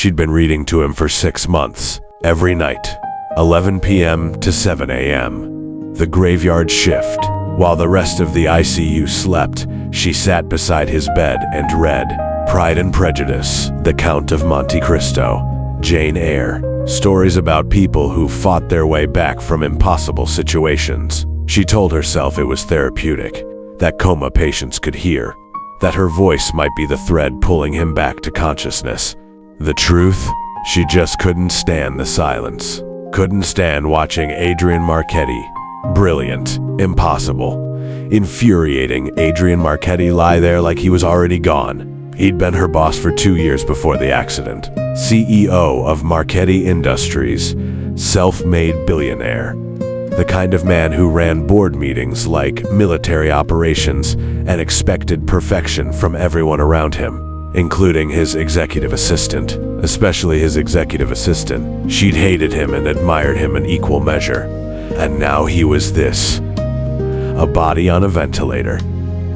She'd been reading to him for 6 months, every night, 11 p.m. to 7 a.m. The graveyard shift. While the rest of the ICU slept, she sat beside his bed and read Pride and Prejudice, The Count of Monte Cristo, Jane Eyre, stories about people who fought their way back from impossible situations. She told herself it was therapeutic, that coma patients could hear, that her voice might be the thread pulling him back to consciousness. The truth? She just couldn't stand the silence. Couldn't stand watching Adrian Marchetti. Brilliant, impossible, infuriating Adrian Marchetti lie there like he was already gone. He'd been her boss for 2 years before the accident. CEO of Marchetti Industries, self-made billionaire. The kind of man who ran board meetings like military operations and expected perfection from everyone around him, including his executive assistant, especially his executive assistant. She'd hated him and admired him in equal measure. And now he was this. A body on a ventilator.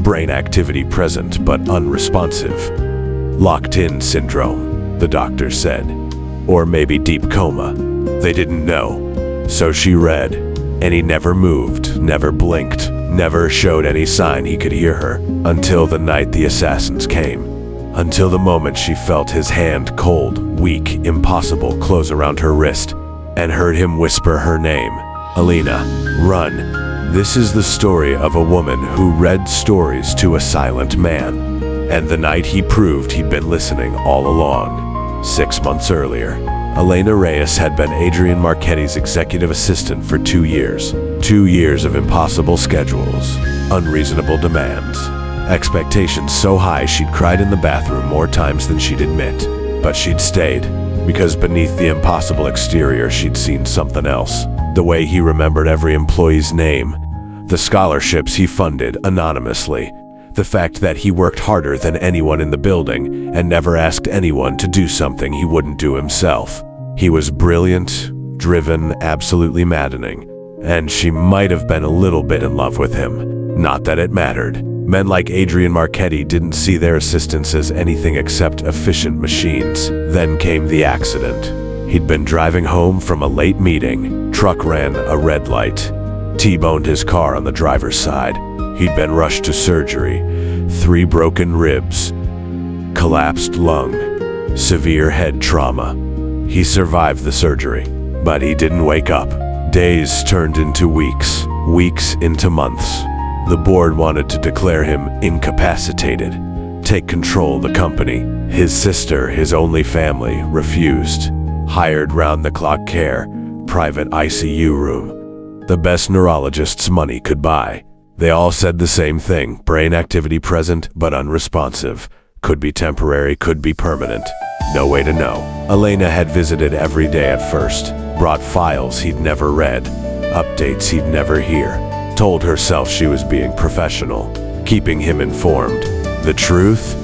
Brain activity present but unresponsive. Locked-in syndrome, the doctor said. Or maybe deep coma. They didn't know. So she read, and he never moved, never blinked, never showed any sign he could hear her, until the night the assassins came. Until the moment she felt his hand, cold, weak, impossible, close around her wrist, and heard him whisper her name. Elena, run. This is the story of a woman who read stories to a silent man. And the night he proved he'd been listening all along. 6 months earlier, Elena Reyes had been Adrian Marchetti's executive assistant for 2 years. 2 years of impossible schedules, unreasonable demands, expectations so high she'd cried in the bathroom more times than she'd admit. But she'd stayed, because beneath the impossible exterior she'd seen something else. The way he remembered every employee's name, the scholarships he funded anonymously, the fact that he worked harder than anyone in the building and never asked anyone to do something he wouldn't do himself. He was brilliant, driven, absolutely maddening, and she might have been a little bit in love with him. Not that it mattered. Men like Adrian Marchetti didn't see their assistants as anything except efficient machines. Then came the accident. He'd been driving home from a late meeting. Truck ran a red light. T-boned his car on the driver's side. He'd been rushed to surgery. 3 broken ribs. Collapsed lung. Severe head trauma. He survived the surgery, but he didn't wake up. Days turned into weeks. Weeks into months. The board wanted to declare him incapacitated. Take control of the company. His sister, his only family, refused. Hired round-the-clock care, private ICU room. The best neurologists money could buy. They all said the same thing, brain activity present but unresponsive. Could be temporary, could be permanent. No way to know. Elena had visited every day at first, brought files he'd never read, updates he'd never hear. Told herself she was being professional, keeping him informed. The truth?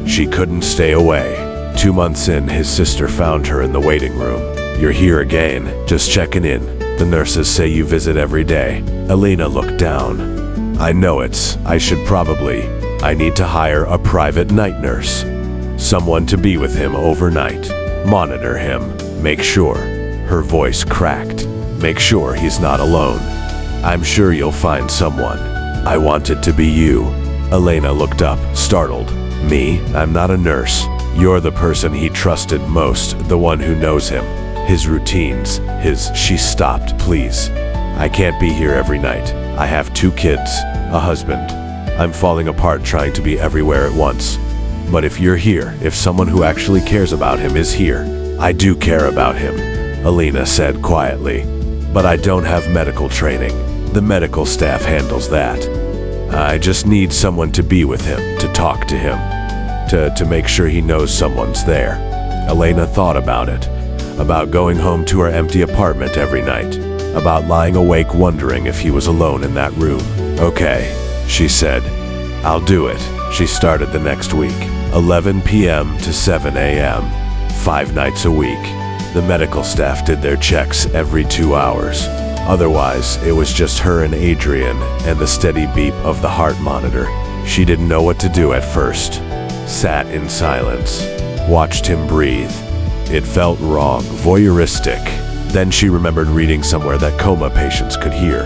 She couldn't stay away. 2 months in, his sister found her in the waiting room. You're here again, just checking in. The nurses say you visit every day. Elena looked down. I know I need to hire a private night nurse. Someone to be with him overnight. Monitor him. Make sure. Her voice cracked. Make sure he's not alone. I'm sure you'll find someone. I want it to be you. Elena looked up, startled. Me? I'm not a nurse. You're the person he trusted most, the one who knows him. His routines, She stopped, please. I can't be here every night. I have 2 kids, a husband. I'm falling apart trying to be everywhere at once. But if you're here, if someone who actually cares about him is here, I do care about him, Elena said quietly. But I don't have medical training. The medical staff handles that. I just need someone to be with him, to talk to him, to make sure he knows someone's there. Elena thought about it, about going home to her empty apartment every night, about lying awake wondering if he was alone in that room. Okay, she said. I'll do it. She started the next week, 11 p.m. to 7 a.m., 5 nights a week. The medical staff did their checks every 2 hours. Otherwise, it was just her and Adrian and the steady beep of the heart monitor. She didn't know what to do at first. Sat in silence, watched him breathe, It felt wrong, voyeuristic. Then she remembered reading somewhere that coma patients could hear.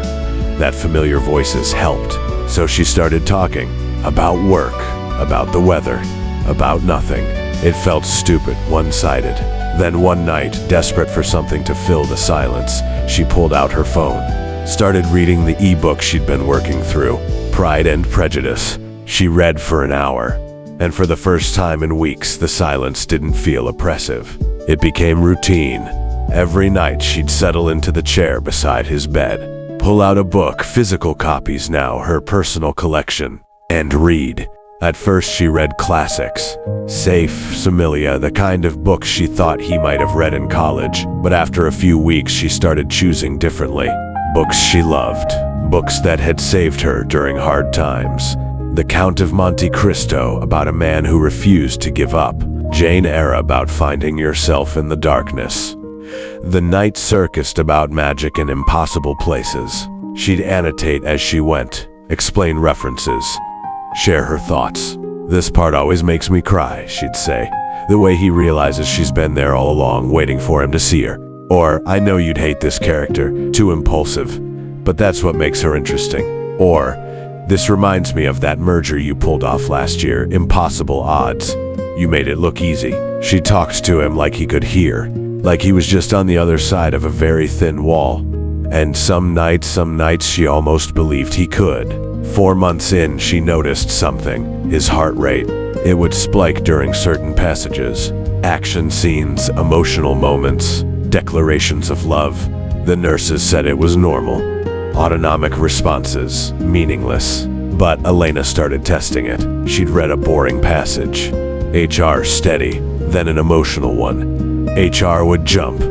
That familiar voices helped. So she started talking about work, about the weather, about nothing. It felt stupid, one-sided. Then one night, desperate for something to fill the silence, she pulled out her phone, started reading the e-book she'd been working through, Pride and Prejudice. She read for an hour, and for the first time in weeks, the silence didn't feel oppressive. It became routine. Every night, she'd settle into the chair beside his bed, pull out a book, physical copies now, her personal collection, and read. At first, she read classics, safe, familiar, the kind of books she thought he might have read in college. But after a few weeks, she started choosing differently. Books she loved, books that had saved her during hard times. The Count of Monte Cristo, about a man who refused to give up. Jane Eyre, about finding yourself in the darkness. The Night Circus, about magic and impossible places. She'd annotate as she went, explain references, share her thoughts. This part always makes me cry, she'd say. The way he realizes she's been there all along, waiting for him to see her. Or, I know you'd hate this character, too impulsive, but that's what makes her interesting. Or, this reminds me of that merger you pulled off last year, impossible odds. You made it look easy. She talked to him like he could hear, like he was just on the other side of a very thin wall. And some nights she almost believed he could. 4 months in, she noticed something. His heart rate. It would spike during certain passages. Action scenes, emotional moments, declarations of love. The nurses said it was normal. Autonomic responses, meaningless. But Elena started testing it. She'd read a boring passage. HR steady, then an emotional one. HR would jump.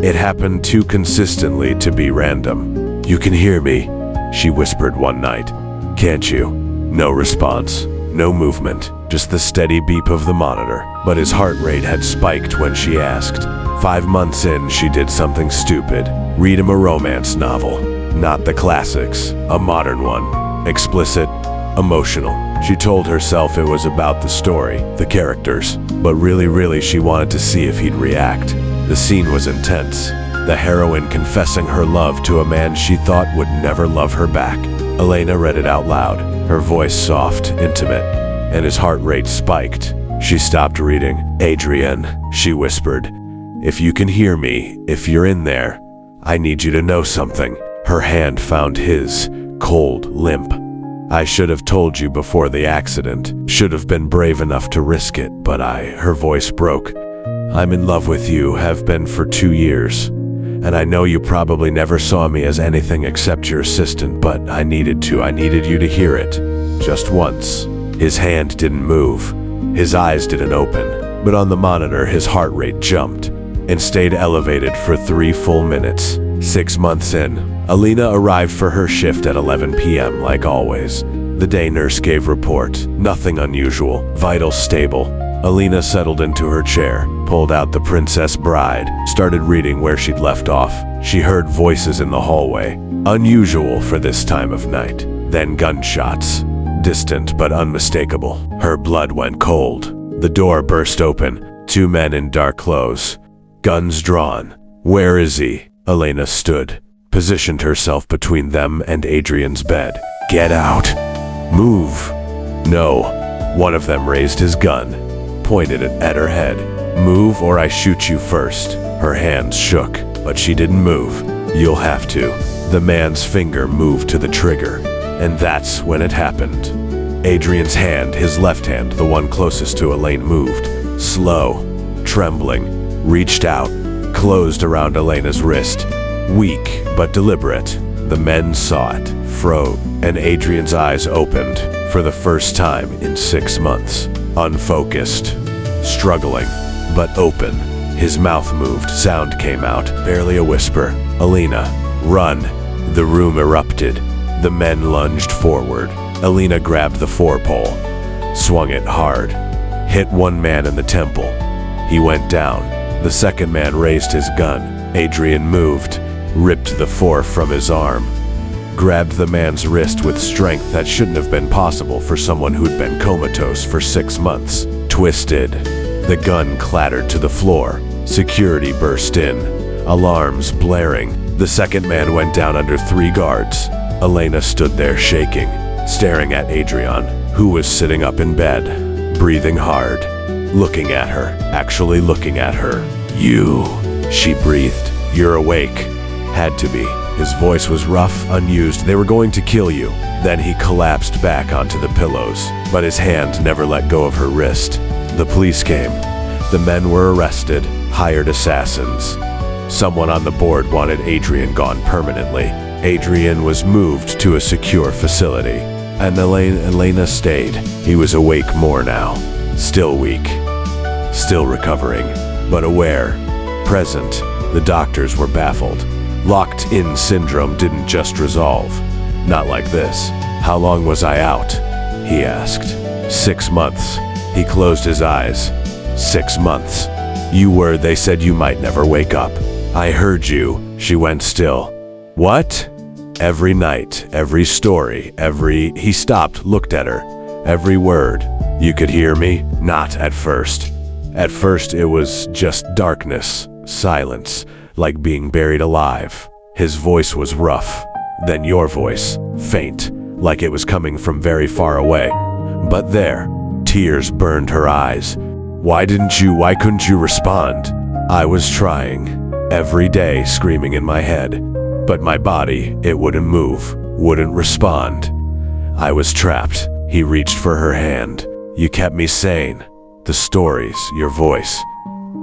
It happened too consistently to be random. You can hear me, she whispered one night. Can't you? No response, no movement, just the steady beep of the monitor. But his heart rate had spiked when she asked. 5 months in, she did something stupid. Read him a romance novel. Not the classics, a modern one. Explicit, emotional. She told herself it was about the story, the characters. But really, she wanted to see if he'd react. The scene was intense. The heroine confessing her love to a man she thought would never love her back. Elena read it out loud, her voice soft, intimate, and his heart rate spiked. She stopped reading. Adrian, she whispered, if you can hear me, if you're in there, I need you to know something. Her hand found his, cold, limp. I should have told you before the accident, should have been brave enough to risk it, but her voice broke. I'm in love with you, have been for 2 years. And I know you probably never saw me as anything except your assistant, but I needed you to hear it. Just once. His hand didn't move. His eyes didn't open. But on the monitor, his heart rate jumped and stayed elevated for 3 full minutes. 6 months in, Elena arrived for her shift at 11 p.m. like always. The day nurse gave report. Nothing unusual. Vitals stable. Elena settled into her chair, pulled out The Princess Bride, started reading where she'd left off. She heard voices in the hallway, unusual for this time of night. Then gunshots, distant but unmistakable. Her blood went cold. The door burst open, 2 men in dark clothes, guns drawn. Where is he? Elena stood, positioned herself between them and Adrian's bed. Get out. Move. No. One of them raised his gun, pointed it at her head. Move or I shoot you first. Her hands shook, but she didn't move. You'll have to. The man's finger moved to the trigger, and that's when it happened. Adrian's hand, his left hand, the one closest to Elaine, moved. Slow, trembling, reached out, closed around Elena's wrist. Weak, but deliberate. The men saw it, froze, and Adrian's eyes opened for the first time in 6 months. Unfocused, struggling, but open. His mouth moved, sound came out, barely a whisper. Elena, run. The room erupted. The men lunged forward. Elena grabbed the four-pole, swung it hard, hit one man in the temple. He went down. The second man raised his gun. Adrian moved, ripped the four from his arm, grabbed the man's wrist with strength that shouldn't have been possible for someone who'd been comatose for 6 months. Twisted, The gun clattered to the floor. Security burst in, alarms blaring. The second man went down under 3 guards. Elena stood there shaking, staring at Adrian, who was sitting up in bed, breathing hard, looking at her, actually looking at her. "You," she breathed. "You're awake." Had to be. His voice was rough, unused. "They were going to kill you." Then he collapsed back onto the pillows, but his hand never let go of her wrist. The police came. The men were arrested, hired assassins. Someone on the board wanted Adrian gone permanently. Adrian was moved to a secure facility, and Elena stayed. He was awake more now, still weak, still recovering, but aware, present. The doctors were baffled. Locked-in syndrome didn't just resolve. Not like this. "How long was I out?" he asked. 6 months. He closed his eyes. 6 months. They said you might never wake up." "I heard you." She went still. "What?" "Every night, every story, He stopped, looked at her. "Every word. You could hear me?" "Not at first. At first it was just darkness, silence, like being buried alive." His voice was rough. Then your voice, faint, like it was coming from very far away. But there, tears burned her eyes. Why couldn't you respond?" "I was trying, every day screaming in my head. But my body, it wouldn't move, wouldn't respond. I was trapped." He reached for her hand. "You kept me sane. The stories, your voice.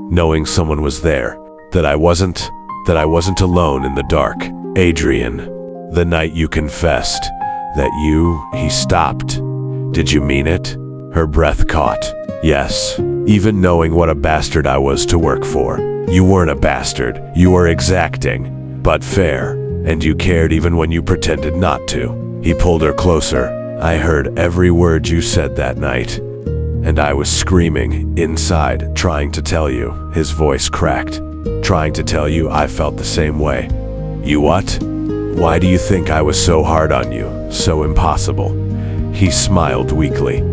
Knowing someone was there. That I wasn't alone in the dark. Adrian, the night you confessed. He stopped. Did you mean it?" Her breath caught. "Yes. Even knowing what a bastard I was to work for. You weren't a bastard. You were exacting. But fair. And you cared even when you pretended not to." He pulled her closer. "I heard every word you said that night. And I was screaming, inside, trying to tell you." His voice cracked. "Trying to tell you I felt the same way." "You what? Why do you think I was so hard on you? So impossible?" He smiled weakly.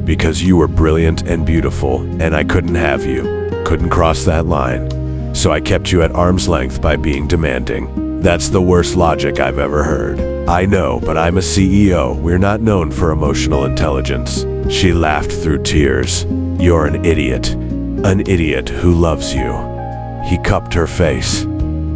"Because you were brilliant and beautiful, and I couldn't have you. Couldn't cross that line. So I kept you at arm's length by being demanding. That's the worst logic I've ever heard. I know, but I'm a CEO. We're not known for emotional intelligence." She laughed through tears. "You're an idiot who loves you." He cupped her face.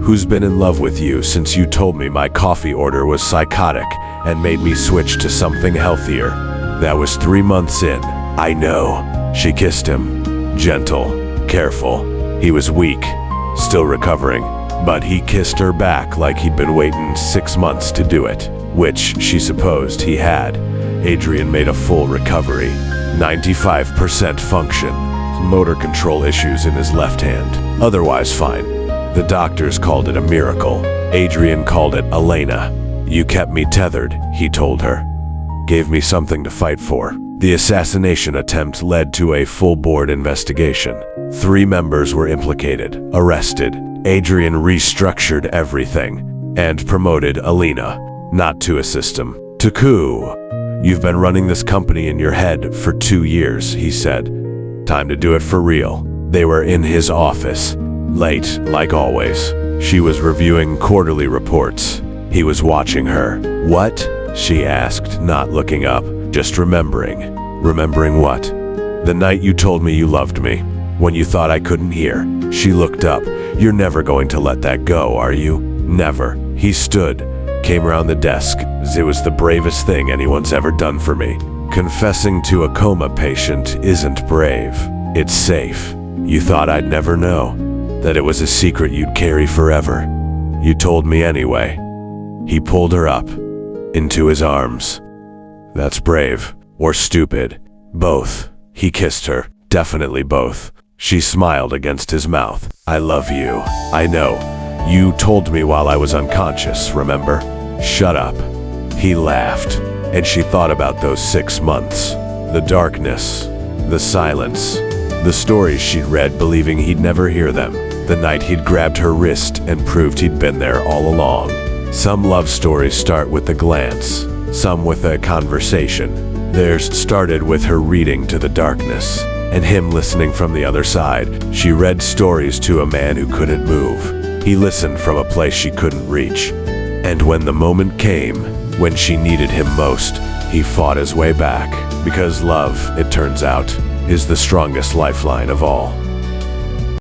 "Who's been in love with you since you told me my coffee order was psychotic and made me switch to something healthier? That was 3 months in." "I know." She kissed him. Gentle, careful. He was weak, still recovering, but he kissed her back like he'd been waiting 6 months to do it, which she supposed he had. Adrian made a full recovery, 95% function, motor control issues in his left hand, otherwise fine. The doctors called it a miracle. Adrian called it Elena. "You kept me tethered," he told her. "Gave me something to fight for." The assassination attempt led to a full-board investigation. 3 members were implicated, arrested. Adrian restructured everything and promoted Elena, not to assist him, to coup. "You've been running this company in your head for 2 years," he said. "Time to do it for real." They were in his office, late, like always. She was reviewing quarterly reports. He was watching her. "What?" she asked, not looking up, just remembering. "Remembering what?" "The night you told me you loved me, when you thought I couldn't hear." She looked up. "You're never going to let that go, are you?" "Never." He stood, came around the desk. "It was the bravest thing anyone's ever done for me. Confessing to a coma patient isn't brave. It's safe. You thought I'd never know, that it was a secret you'd carry forever. You told me anyway." He pulled her up, into his arms. "That's brave, or stupid. Both." He kissed her, definitely both. She smiled against his mouth. "I love you. I know. You told me while I was unconscious, remember?" "Shut up." He laughed, and she thought about those 6 months. The darkness, the silence, the stories she'd read believing he'd never hear them. The night he'd grabbed her wrist and proved he'd been there all along. Some love stories start with a glance, some with a conversation. Theirs started with her reading to the darkness. and him listening from the other side. She read stories to a man who couldn't move. He listened from a place she couldn't reach. And when the moment came, when she needed him most, he fought his way back. Because love, it turns out, is the strongest lifeline of all.